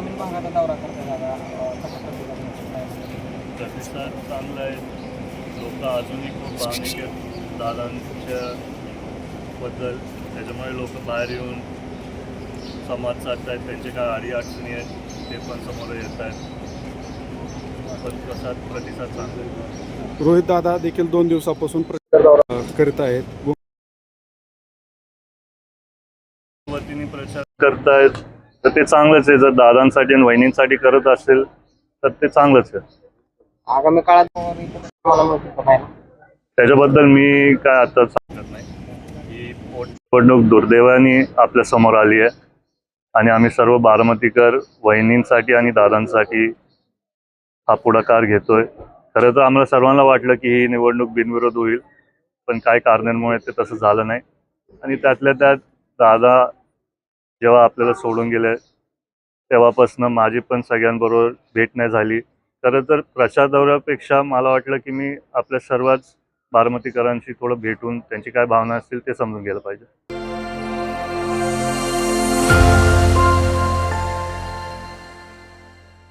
ग्रामीण भागाचा दौरा करता दादा, कशा पद्धतीने प्रतिसाद चांगला आहे. लोक अजूनही खूप भावनिक आहेत दादांच्या बद्दल. त्याच्यामुळे लोक बाहेर येऊन संवाद साधतायत. त्यांचे काय अडीअडचणी आहेत ते पण समोर येत आहेत. पण प्रतिसाद चांगला आहे. रोहित दादा देखील 2 दिवसापासून करीत आहेत. वतीने प्रचार करतायत तर ते चांगलंच आहे. जर दादांसाठी आणि वहिनींसाठी करत असेल तर ते चांगलंच आहे. आगामी काळात तुम्हाला मिळतील का पाहायला? त्याच्याबद्दल मी काय आता सांगत नाही. ही निवडणूक दुर्दैवाने आपल्या समोर आली आहे आणि आम्ही सर्व बारामतीकर वहिनींसाठी आणि दादांसाठी हा पुढाकार घेतोय. खरं तर आम्हाला सर्वांना वाटलं की ही निवडणूक बिनविरोध होईल, पण काय कारणांमुळे ते तसं झालं नाही. आणि त्यातल्या त्यात दादा जेव्हा आपल्याला सोडून गेले तेव्हापासून माझी पण सगळ्यांबरोबर भेट नाही झाली. खरं तर प्रचार दौऱ्यापेक्षा मला वाटलं की मी आपल्या सर्वच बारामतीकरांशी थोडं भेटून त्यांची काय भावना असतील ते समजून घ्यायला पाहिजे.